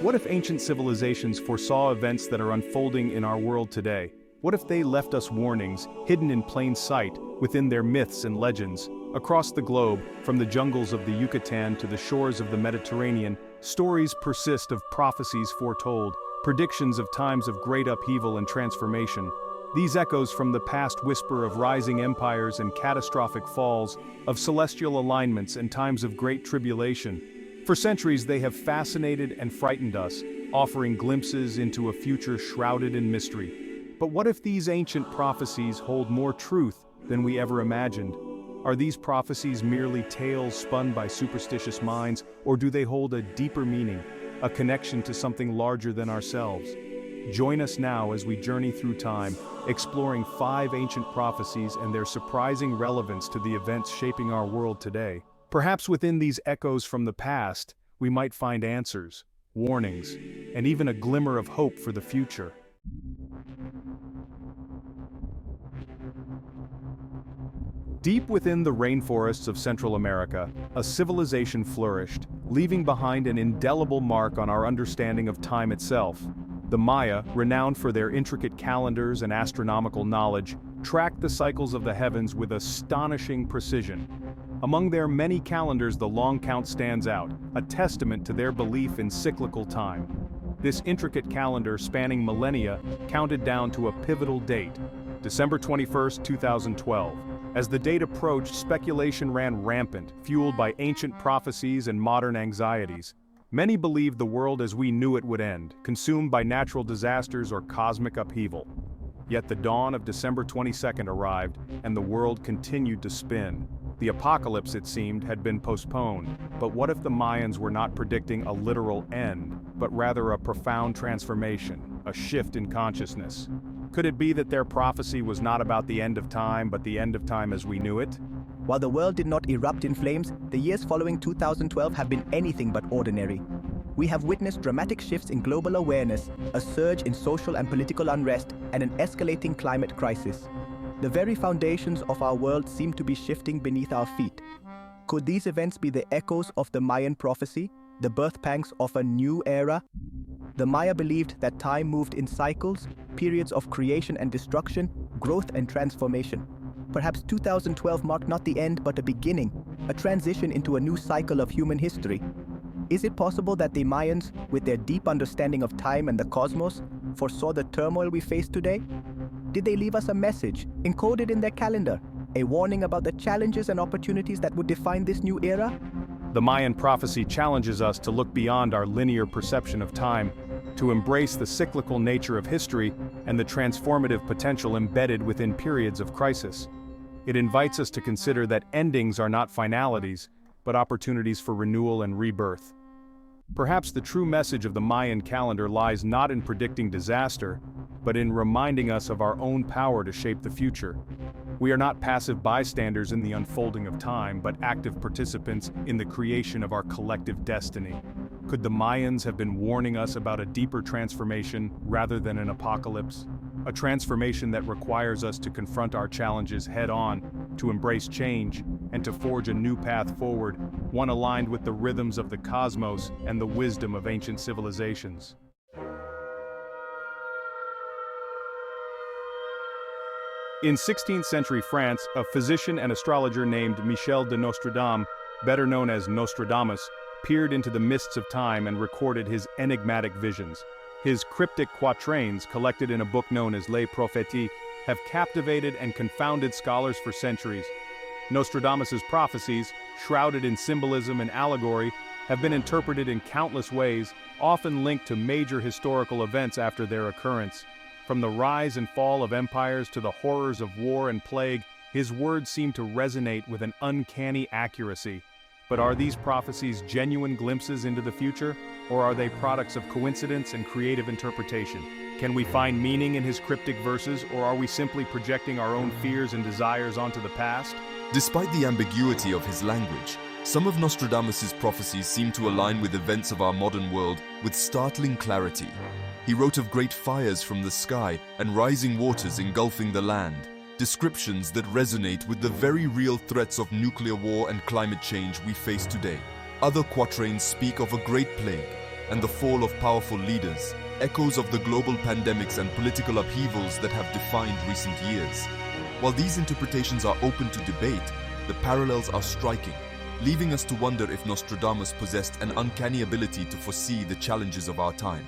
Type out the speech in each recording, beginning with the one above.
What if ancient civilizations foresaw events that are unfolding in our world today? What if they left us warnings, hidden in plain sight, within their myths and legends? Across the globe, from the jungles of the Yucatan to the shores of the Mediterranean, stories persist of prophecies foretold, predictions of times of great upheaval and transformation. These echoes from the past whisper of rising empires and catastrophic falls, of celestial alignments and times of great tribulation. For centuries they have fascinated and frightened us, offering glimpses into a future shrouded in mystery. But what if these ancient prophecies hold more truth than we ever imagined? Are these prophecies merely tales spun by superstitious minds, or do they hold a deeper meaning, a connection to something larger than ourselves? Join us now as we journey through time, exploring 5 ancient prophecies and their surprising relevance to the events shaping our world today. Perhaps within these echoes from the past, we might find answers, warnings, and even a glimmer of hope for the future. Deep within the rainforests of Central America, a civilization flourished, leaving behind an indelible mark on our understanding of time itself. The Maya, renowned for their intricate calendars and astronomical knowledge, tracked the cycles of the heavens with astonishing precision. Among their many calendars, the long count stands out, a testament to their belief in cyclical time. This intricate calendar, spanning millennia, counted down to a pivotal date, December 21, 2012. As the date approached, speculation ran rampant, fueled by ancient prophecies and modern anxieties. Many believed the world as we knew it would end, consumed by natural disasters or cosmic upheaval. Yet the dawn of December 22nd arrived, and the world continued to spin. The apocalypse, it seemed, had been postponed. But what if the Mayans were not predicting a literal end, but rather a profound transformation, a shift in consciousness? Could it be that their prophecy was not about the end of time, but the end of time as we knew it? While the world did not erupt in flames, the years following 2012 have been anything but ordinary. We have witnessed dramatic shifts in global awareness, a surge in social and political unrest, and an escalating climate crisis. The very foundations of our world seem to be shifting beneath our feet. Could these events be the echoes of the Mayan prophecy, the birth pangs of a new era? The Maya believed that time moved in cycles, periods of creation and destruction, growth and transformation. Perhaps 2012 marked not the end but a beginning, a transition into a new cycle of human history. Is it possible that the Mayans, with their deep understanding of time and the cosmos, foresaw the turmoil we face today? Did they leave us a message, encoded in their calendar, a warning about the challenges and opportunities that would define this new era? The Mayan prophecy challenges us to look beyond our linear perception of time, to embrace the cyclical nature of history and the transformative potential embedded within periods of crisis. It invites us to consider that endings are not finalities, but opportunities for renewal and rebirth. Perhaps the true message of the Mayan calendar lies not in predicting disaster, but in reminding us of our own power to shape the future. We are not passive bystanders in the unfolding of time, but active participants in the creation of our collective destiny. Could the Mayans have been warning us about a deeper transformation rather than an apocalypse? A transformation that requires us to confront our challenges head-on, to embrace change, and to forge a new path forward, one aligned with the rhythms of the cosmos and the wisdom of ancient civilizations. In 16th century France, a physician and astrologer named Michel de Nostradamus, better known as Nostradamus, peered into the mists of time and recorded his enigmatic visions. His cryptic quatrains, collected in a book known as Les Prophéties, have captivated and confounded scholars for centuries. Nostradamus's prophecies, shrouded in symbolism and allegory, have been interpreted in countless ways, often linked to major historical events after their occurrence. From the rise and fall of empires to the horrors of war and plague, his words seem to resonate with an uncanny accuracy. But are these prophecies genuine glimpses into the future, or are they products of coincidence and creative interpretation? Can we find meaning in his cryptic verses, or are we simply projecting our own fears and desires onto the past? Despite the ambiguity of his language, some of Nostradamus's prophecies seem to align with events of our modern world with startling clarity. He wrote of great fires from the sky and rising waters engulfing the land, descriptions that resonate with the very real threats of nuclear war and climate change we face today. Other quatrains speak of a great plague, and the fall of powerful leaders, echoes of the global pandemics and political upheavals that have defined recent years. While these interpretations are open to debate, the parallels are striking, leaving us to wonder if Nostradamus possessed an uncanny ability to foresee the challenges of our time.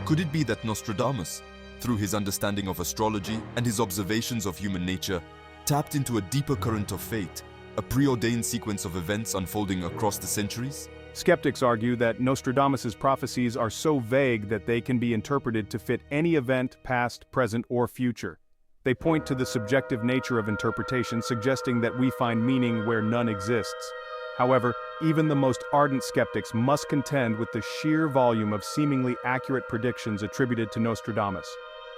Could it be that Nostradamus, through his understanding of astrology and his observations of human nature, tapped into a deeper current of fate, a preordained sequence of events unfolding across the centuries? Skeptics argue that Nostradamus's prophecies are so vague that they can be interpreted to fit any event, past, present, or future. They point to the subjective nature of interpretation, suggesting that we find meaning where none exists. However, even the most ardent skeptics must contend with the sheer volume of seemingly accurate predictions attributed to Nostradamus.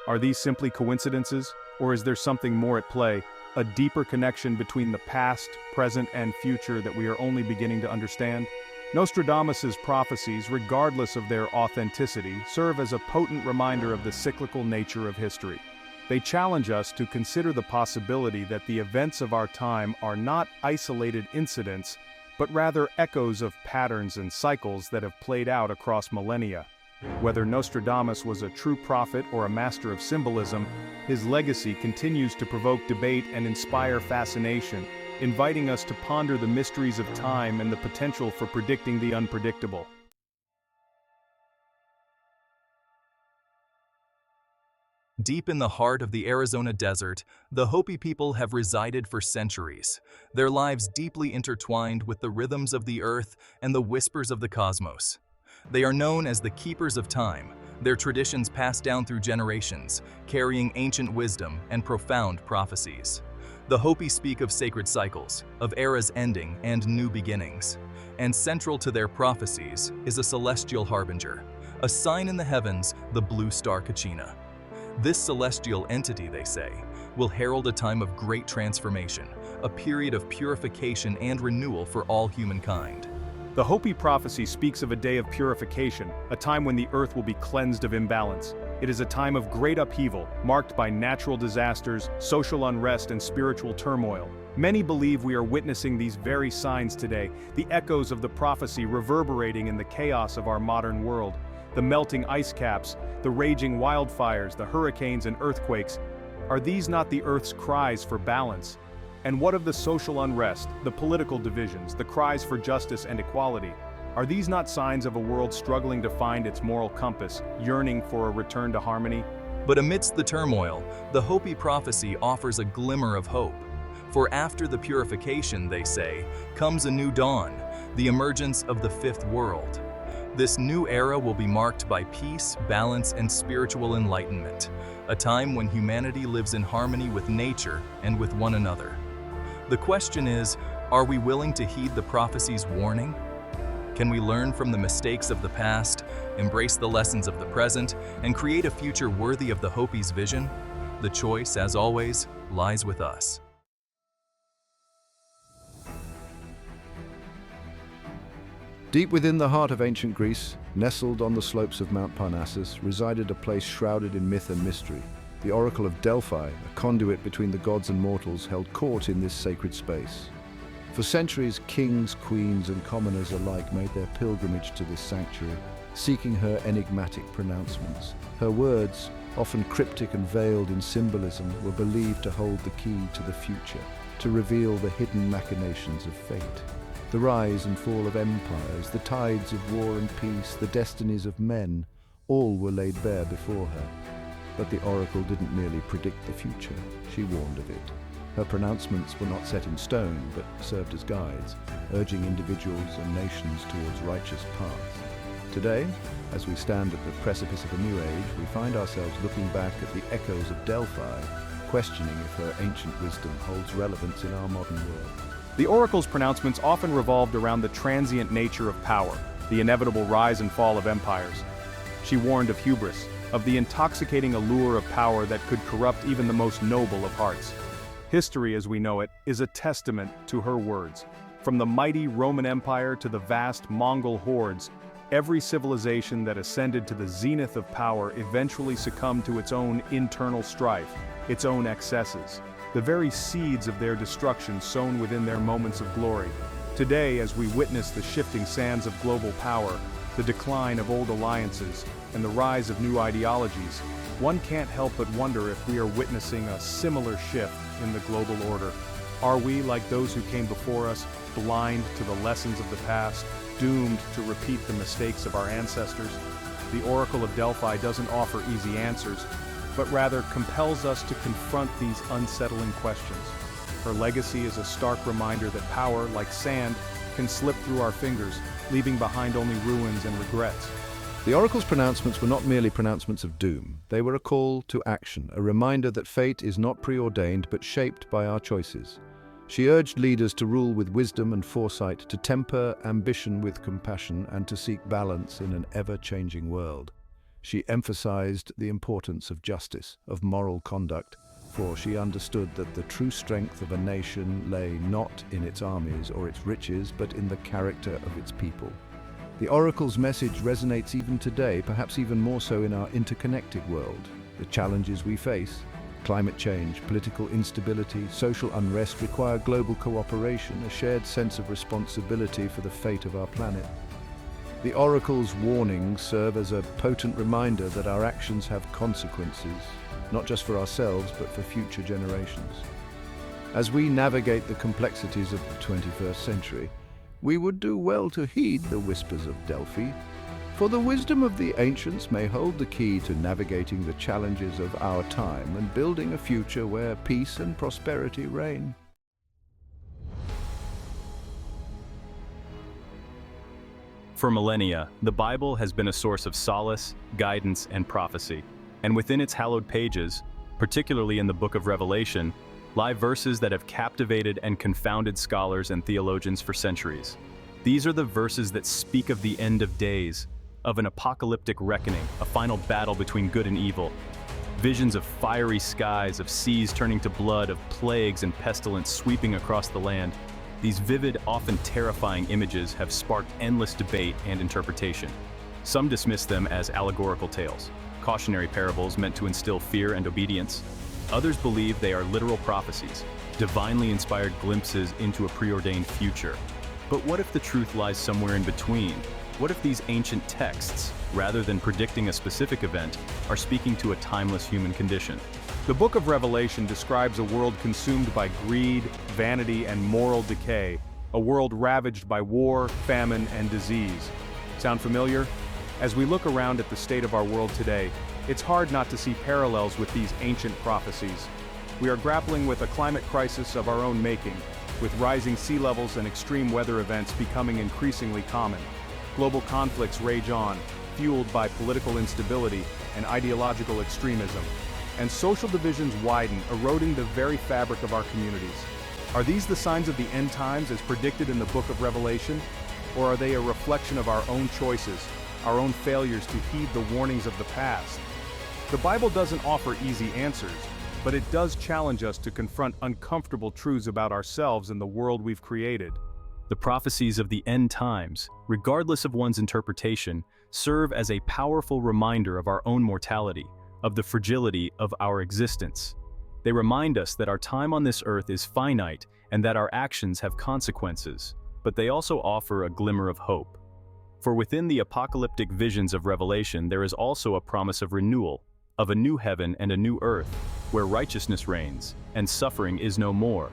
Are these simply coincidences, or is there something more at play, a deeper connection between the past, present, and future that we are only beginning to understand? Nostradamus's prophecies, regardless of their authenticity, serve as a potent reminder of the cyclical nature of history. They challenge us to consider the possibility that the events of our time are not isolated incidents, but rather echoes of patterns and cycles that have played out across millennia. Whether Nostradamus was a true prophet or a master of symbolism, his legacy continues to provoke debate and inspire fascination, inviting us to ponder the mysteries of time and the potential for predicting the unpredictable. Deep in the heart of the Arizona desert, the Hopi people have resided for centuries, their lives deeply intertwined with the rhythms of the earth and the whispers of the cosmos. They are known as the keepers of time, their traditions passed down through generations, carrying ancient wisdom and profound prophecies. The Hopi speak of sacred cycles, of eras ending and new beginnings. And central to their prophecies is a celestial harbinger, a sign in the heavens, the blue star Kachina. This celestial entity, they say, will herald a time of great transformation, a period of purification and renewal for all humankind. The Hopi prophecy speaks of a day of purification, a time when the earth will be cleansed of imbalance. It is a time of great upheaval, marked by natural disasters, social unrest, and spiritual turmoil. Many believe we are witnessing these very signs today, the echoes of the prophecy reverberating in the chaos of our modern world. The melting ice caps, the raging wildfires, the hurricanes and earthquakes. Are these not the Earth's cries for balance? And what of the social unrest, the political divisions, the cries for justice and equality? Are these not signs of a world struggling to find its moral compass, yearning for a return to harmony? But amidst the turmoil, the Hopi prophecy offers a glimmer of hope. For after the purification, they say, comes a new dawn, the emergence of the fifth world. This new era will be marked by peace, balance, and spiritual enlightenment, a time when humanity lives in harmony with nature and with one another. The question is, are we willing to heed the prophecy's warning? Can we learn from the mistakes of the past, embrace the lessons of the present, and create a future worthy of the Hopi's vision? The choice, as always, lies with us. Deep within the heart of ancient Greece, nestled on the slopes of Mount Parnassus, resided a place shrouded in myth and mystery. The Oracle of Delphi, a conduit between the gods and mortals, held court in this sacred space. For centuries, kings, queens, and commoners alike made their pilgrimage to this sanctuary, seeking her enigmatic pronouncements. Her words, often cryptic and veiled in symbolism, were believed to hold the key to the future, to reveal the hidden machinations of fate. The rise and fall of empires, the tides of war and peace, the destinies of men, all were laid bare before her. But the oracle didn't merely predict the future, she warned of it. Her pronouncements were not set in stone, but served as guides, urging individuals and nations towards righteous paths. Today, as we stand at the precipice of a new age, we find ourselves looking back at the echoes of Delphi, questioning if her ancient wisdom holds relevance in our modern world. The oracle's pronouncements often revolved around the transient nature of power, the inevitable rise and fall of empires. She warned of hubris, of the intoxicating allure of power that could corrupt even the most noble of hearts. History, as we know it, is a testament to her words. From the mighty Roman Empire to the vast Mongol hordes, every civilization that ascended to the zenith of power eventually succumbed to its own internal strife, its own excesses. The very seeds of their destruction sown within their moments of glory. Today, as we witness the shifting sands of global power, the decline of old alliances, and the rise of new ideologies, one can't help but wonder if we are witnessing a similar shift in the global order. Are we, like those who came before us, blind to the lessons of the past, doomed to repeat the mistakes of our ancestors? The Oracle of Delphi doesn't offer easy answers, but rather compels us to confront these unsettling questions. Her legacy is a stark reminder that power, like sand, can slip through our fingers, leaving behind only ruins and regrets. The oracle's pronouncements were not merely pronouncements of doom. They were a call to action, a reminder that fate is not preordained but shaped by our choices. She urged leaders to rule with wisdom and foresight, to temper ambition with compassion, and to seek balance in an ever-changing world. She emphasized the importance of justice, of moral conduct, for she understood that the true strength of a nation lay not in its armies or its riches, but in the character of its people. The oracle's message resonates even today, perhaps even more so in our interconnected world. The challenges we face, climate change, political instability, social unrest, require global cooperation, a shared sense of responsibility for the fate of our planet. The oracle's warnings serve as a potent reminder that our actions have consequences, not just for ourselves, but for future generations. As we navigate the complexities of the 21st century, we would do well to heed the whispers of Delphi, for the wisdom of the ancients may hold the key to navigating the challenges of our time and building a future where peace and prosperity reign. For millennia, the Bible has been a source of solace, guidance, and prophecy. And within its hallowed pages, particularly in the book of Revelation, lie verses that have captivated and confounded scholars and theologians for centuries. These are the verses that speak of the end of days, of an apocalyptic reckoning, a final battle between good and evil. Visions of fiery skies, of seas turning to blood, of plagues and pestilence sweeping across the land. These vivid, often terrifying images have sparked endless debate and interpretation. Some dismiss them as allegorical tales, cautionary parables meant to instill fear and obedience. Others believe they are literal prophecies, divinely inspired glimpses into a preordained future. But what if the truth lies somewhere in between? What if these ancient texts, rather than predicting a specific event, are speaking to a timeless human condition? The book of Revelation describes a world consumed by greed, vanity, and moral decay, a world ravaged by war, famine, and disease. Sound familiar? As we look around at the state of our world today, it's hard not to see parallels with these ancient prophecies. We are grappling with a climate crisis of our own making, with rising sea levels and extreme weather events becoming increasingly common. Global conflicts rage on, fueled by political instability and ideological extremism. And social divisions widen, eroding the very fabric of our communities. Are these the signs of the end times as predicted in the book of Revelation? Or are they a reflection of our own choices, our own failures to heed the warnings of the past? The Bible doesn't offer easy answers, but it does challenge us to confront uncomfortable truths about ourselves and the world we've created. The prophecies of the end times, regardless of one's interpretation, serve as a powerful reminder of our own mortality, of the fragility of our existence. They remind us that our time on this earth is finite and that our actions have consequences, but they also offer a glimmer of hope. For within the apocalyptic visions of Revelation, there is also a promise of renewal, of a new heaven and a new earth, where righteousness reigns and suffering is no more.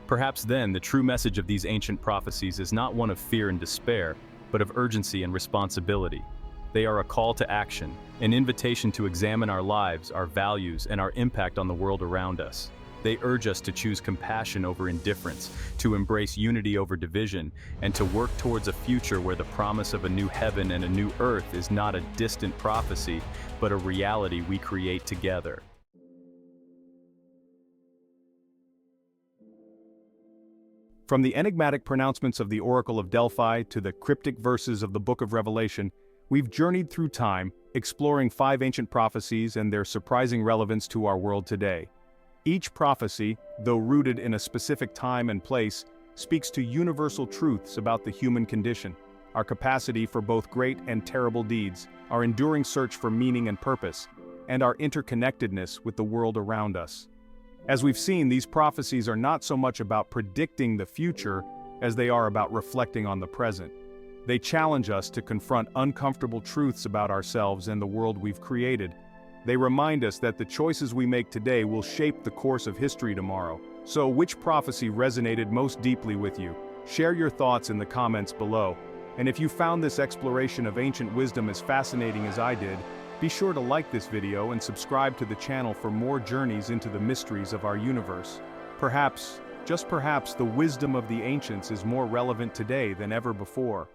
Perhaps then the true message of these ancient prophecies is not one of fear and despair, but of urgency and responsibility. They are a call to action, an invitation to examine our lives, our values, and our impact on the world around us. They urge us to choose compassion over indifference, to embrace unity over division, and to work towards a future where the promise of a new heaven and a new earth is not a distant prophecy, but a reality we create together. From the enigmatic pronouncements of the Oracle of Delphi to the cryptic verses of the Book of Revelation, we've journeyed through time, exploring 5 ancient prophecies and their surprising relevance to our world today. Each prophecy, though rooted in a specific time and place, speaks to universal truths about the human condition, our capacity for both great and terrible deeds, our enduring search for meaning and purpose, and our interconnectedness with the world around us. As we've seen, these prophecies are not so much about predicting the future as they are about reflecting on the present. They challenge us to confront uncomfortable truths about ourselves and the world we've created. They remind us that the choices we make today will shape the course of history tomorrow. So, which prophecy resonated most deeply with you? Share your thoughts in the comments below. And if you found this exploration of ancient wisdom as fascinating as I did, be sure to like this video and subscribe to the channel for more journeys into the mysteries of our universe. Perhaps, just perhaps, the wisdom of the ancients is more relevant today than ever before.